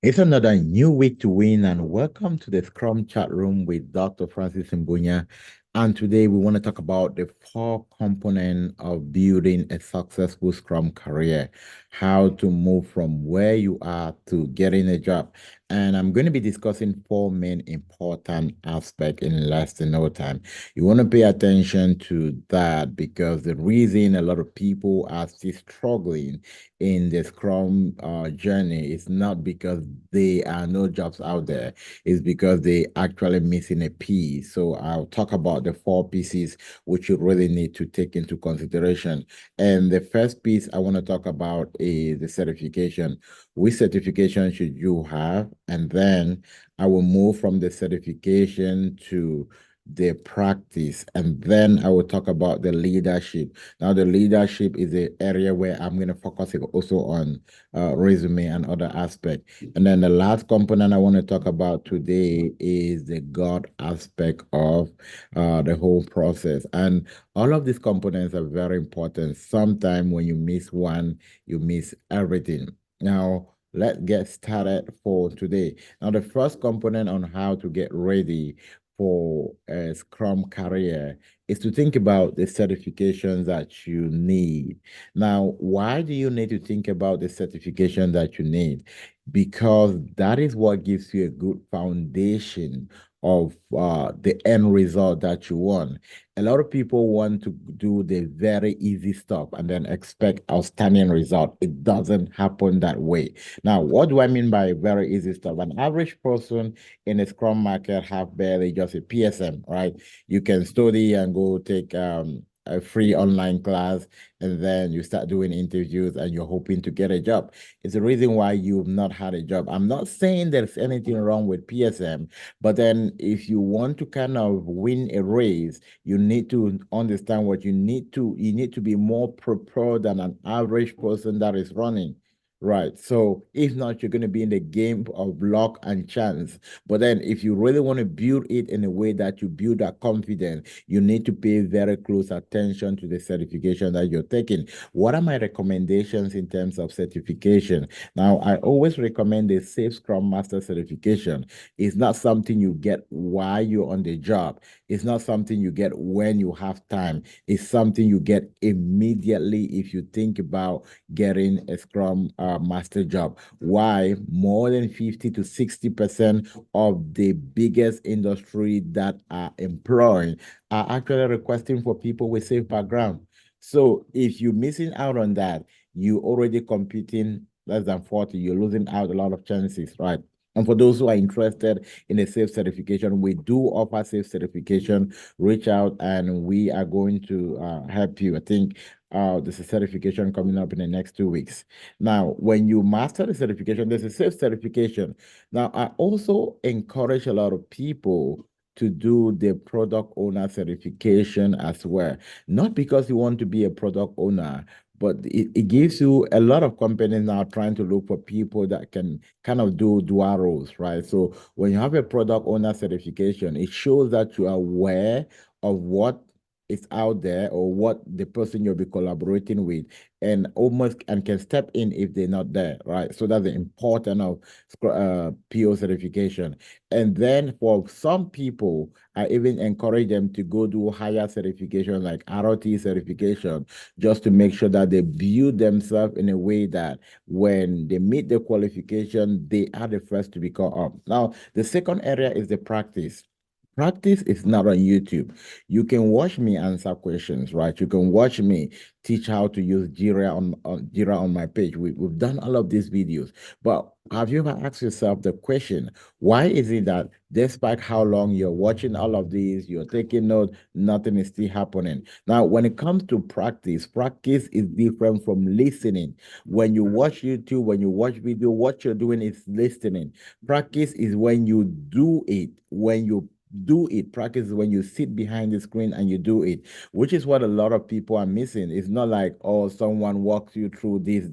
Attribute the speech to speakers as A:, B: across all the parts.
A: It's another new week to win, and welcome to the Scrum chat room with Dr. Francis Mbunya. And today we want to talk about the four components of building a successful Scrum career, how to move from where you are to getting a job. And I'm going to be discussing four main important aspects in less than no time. You want to pay attention to that because the reason a lot of people are still struggling in the Scrum journey is not because there are no jobs out there, it's because they actually missing a piece. So I'll talk about the four pieces which you really need to take into consideration. And the first piece I want to talk about is the certification. Which certification should you have? And then I will move from the certification to the practice, and then I will talk about the leadership. Now, the leadership is the area where I'm going to focus also on resume and other aspects. And then the last component I want to talk about today is the God aspect of the whole process. And all of these components are very important. Sometimes when you miss one, you miss everything. Now, let's get started for today. Now, the first component on how to get ready for a Scrum career is to think about the certifications that you need. Now, why do you need to think about the certification that you need? Because that is what gives you a good foundation of the end result that you want. A lot of people want to do the very easy stuff and then expect outstanding result. It doesn't happen that way. Now, what do I mean by very easy stuff? An average person in a Scrum market have barely just a PSM, right? You can study and go take a free online class, and then you start doing interviews and you're hoping to get a job. It's the reason why you've not had a job. I'm not saying there's anything wrong with PSM, but then if you want to kind of win a race, you need to understand what you need to be more prepared than an average person that is running. Right. So if not, you're going to be in the game of luck and chance. But then if you really want to build it in a way that you build that confidence, you need to pay very close attention to the certification that you're taking. What are my recommendations in terms of certification? Now, I always recommend the Safe Scrum Master certification. It's not something you get while you're on the job. It's not something you get when you have time. It's something you get immediately if you think about getting a Scrum Master job. Why? More than 50 to 60% of the biggest industry that are employing are actually requesting for people with safe background. So if you're missing out on that, you already competing less than 40, you're losing out a lot of chances, right? And for those who are interested in a safe certification, we do offer safe certification. Reach out and we are going to help you. I think there's a certification coming up in the next 2 weeks. Now, when you master the certification, there's a safe certification. Now, I also encourage a lot of people to do the product owner certification as well. Not because you want to be a product owner, but it gives you a lot of companies now trying to look for people that can kind of do dual roles, right? So when you have a product owner certification, it shows that you are aware of what is out there or what the person you'll be collaborating with and almost and can step in if they're not there, right? So that's the importance of PO certification. And then for some people, I even encourage them to go do higher certification like ROT certification, just to make sure that they build themselves in a way that when they meet the qualification, they are the first to be caught up. Now, the second area is the practice. Practice is not on YouTube. You can watch me answer questions, right? You can watch me teach how to use Jira on my page. We've done all of these videos. But have you ever asked yourself the question, why is it that despite how long you're watching all of these, you're taking notes, nothing is still happening? Now, when it comes to practice, practice is different from listening. When you watch YouTube, when you watch video, what you're doing is listening. Practice is when you do it, when you do it. Practice is when you sit behind the screen and you do it, which is what a lot of people are missing. It's not like, oh, someone walks you through this,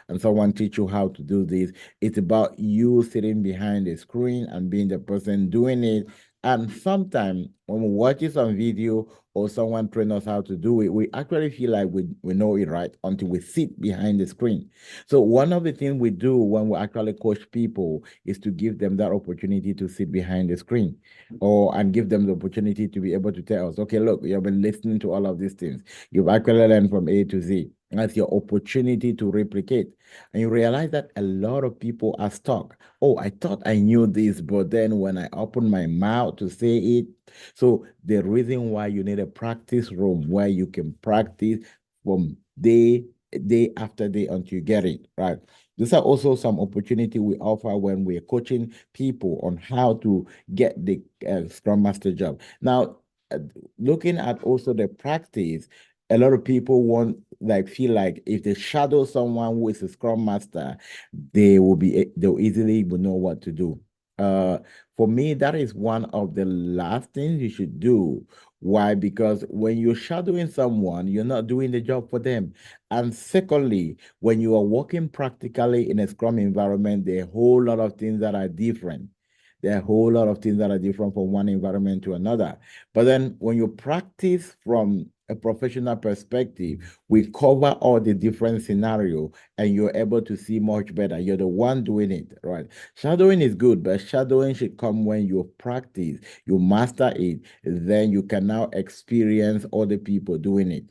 A: and someone teach you how to do this. It's about you sitting behind the screen and being the person doing it And sometimes when we watch it on video or someone train us how to do it, we actually feel like we know it right until we sit behind the screen. So one of the things we do when we actually coach people is to give them that opportunity to sit behind the screen and give them the opportunity to be able to tell us, okay, look, you've been listening to all of these things. You've actually learned from A to Z. That's your opportunity to replicate. And you realize that a lot of people are stuck. Oh, I thought I knew this, but then when I open my mouth to say it, so the reason why you need a practice room where you can practice from day after day until you get it, right? These are also some opportunity we offer when we're coaching people on how to get the Scrum Master job. Now, uh, looking at also the practice, a lot of people feel like if they shadow someone who is a Scrum Master, they'll easily will know what to do. Uh, for me, that is one of the last things you should do. Why? Because when you're shadowing someone, you're not doing the job for them. And secondly, when you are working practically in a Scrum environment, there are a whole lot of things that are different. There are a whole lot of things that are different from one environment to another. But then when you practice from a professional perspective, we cover all the different scenario and you're able to see much better. You're the one doing it, right? Shadowing is good, but shadowing should come when you practice, you master it, then you can now experience other people doing it.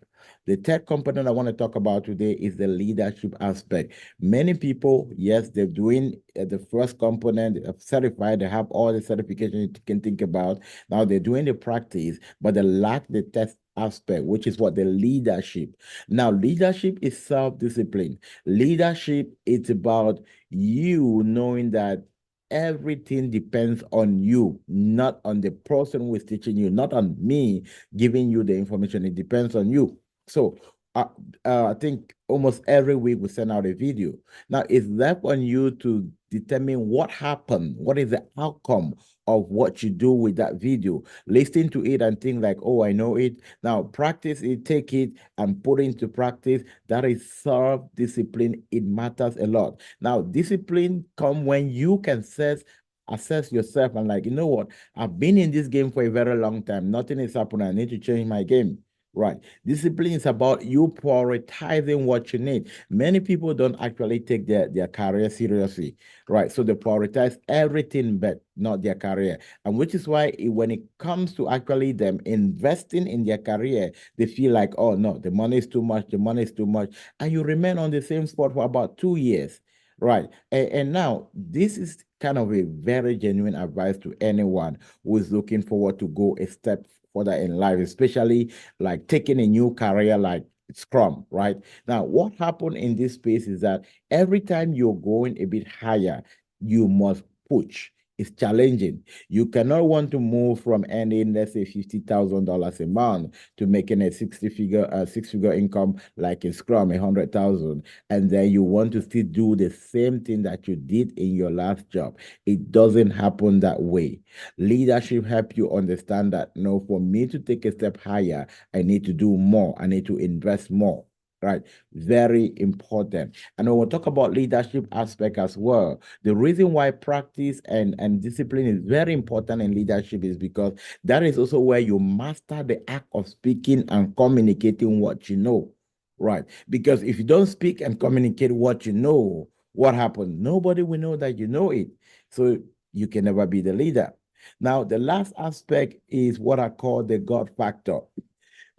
A: The third component I want to talk about today is the leadership aspect. Many people, yes, they're doing the first component, certified, they have all the certification you can think about. Now they're doing the practice, but they lack the test aspect, which is what the leadership. Now, leadership is self-discipline. Leadership is about you knowing that everything depends on you, not on the person who is teaching you, not on me giving you the information. It depends on you. So uh, I think almost every week we send out a video. Now it's left on you to determine what happened, what is the outcome of what you do with that video. Listen to it and think like, oh, I know it. Now practice it, take it and put it into practice. That is self-discipline. It matters a lot. Now, discipline come when you can assess yourself and like, you know what? I've been in this game for a very long time. Nothing is happening. I need to change my game. Right. Discipline is about you prioritizing what you need. Many people don't actually take their career seriously. Right. So they prioritize everything but not their career. And which is why when it comes to actually them investing in their career, they feel like, oh no, the money is too much, the money is too much. And you remain on the same spot for about 2 years. Right. And now this is kind of a very genuine advice to anyone who is looking forward to go a step further in life, especially like taking a new career like Scrum, right? Now, what happened in this space is that every time you're going a bit higher, you must push. It's challenging. You cannot want to move from earning, let's say, $50,000 a month to making a six-figure income like in Scrum, 100,000, and then you want to still do the same thing that you did in your last job. It doesn't happen that way. Leadership help you understand that no, for me to take a step higher, I need to do more. I need to invest more. Right, very important. And we'll talk about leadership aspect as well. The reason why practice and discipline is very important in leadership is because that is also where you master the act of speaking and communicating what you know. Right, because if you don't speak and communicate what you know, what happened? Nobody will know that you know it. So you can never be the leader. Now, the last aspect is what I call the God factor.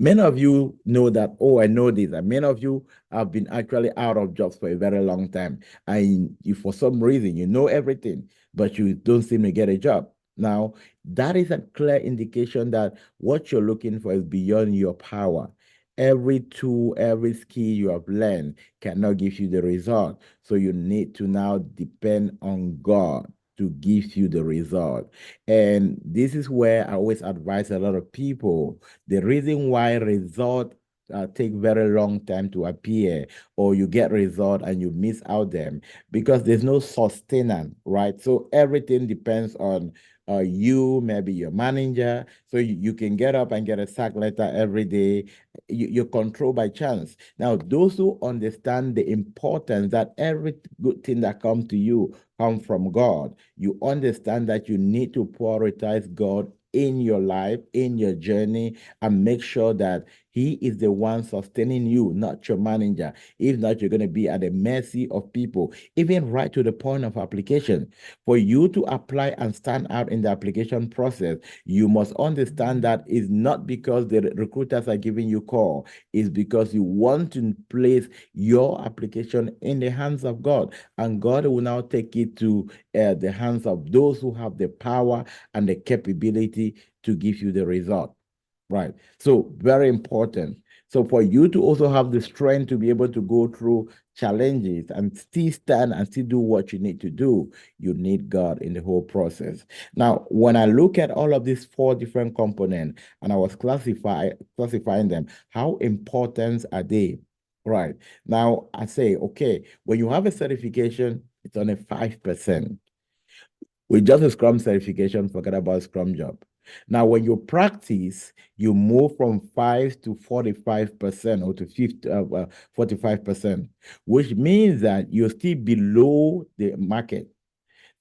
A: Many of you know that, oh, I know this. And many of you have been actually out of jobs for a very long time. And you, for some reason, you know everything, but you don't seem to get a job. Now, that is a clear indication that what you're looking for is beyond your power. Every tool, every skill you have learned cannot give you the result. So you need to now depend on God to give you the result. And this is where I always advise a lot of people the reason why results take very long time to appear, or you get result and you miss out them because there's no sustenance, right? So everything depends on you, maybe your manager. So you can get up and get a sack letter every day. You're controlled by chance. Now, those who understand the importance that every good thing that comes to you come from God, you understand that you need to prioritize God in your life, in your journey, and make sure that he is the one sustaining you, not your manager. If not, you're going to be at the mercy of people, even right to the point of application. For you to apply and stand out in the application process, you must understand that it's not because the recruiters are giving you call, it's because you want to place your application in the hands of God, and God will now take it to the hands of those who have the power and the capability to give you the result. Right. So very important. So for you to also have the strength to be able to go through challenges and still stand and still do what you need to do, you need God in the whole process. Now, when I look at all of these four different components and I was classifying them, how important are they? Right. Now I say, okay, when you have a certification, it's only 5%. With just a Scrum certification, forget about Scrum job. Now, when you practice, you move from 5 to 45% or to 50, 45%, which means that you're still below the market.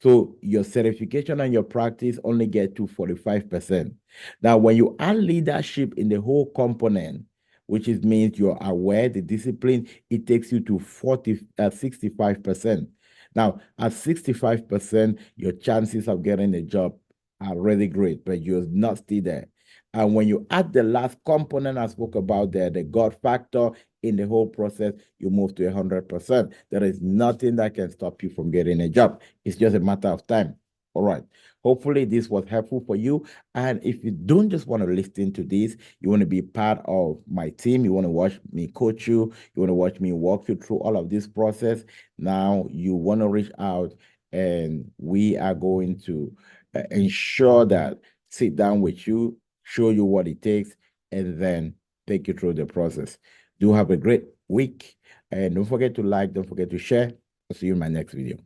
A: So your certification and your practice only get to 45%. Now, when you add leadership in the whole component, which is means you're aware, the discipline, it takes you to 65%. Now, at 65%, your chances of getting a job are really great, but you're not still there. And when you add the last component I spoke about there, the God factor in the whole process, you move to 100%. There is nothing that can stop you from getting a job. It's just a matter of time. All right. Hopefully, this was helpful for you. And if you don't just want to listen to this, you want to be part of my team, you want to watch me coach you, you want to watch me walk you through all of this process, now you want to reach out and we are going to ensure that sit down with you, show you what it takes, and then take you through the process. Do have a great week. And don't forget to like, don't forget to share. I'll see you in my next video.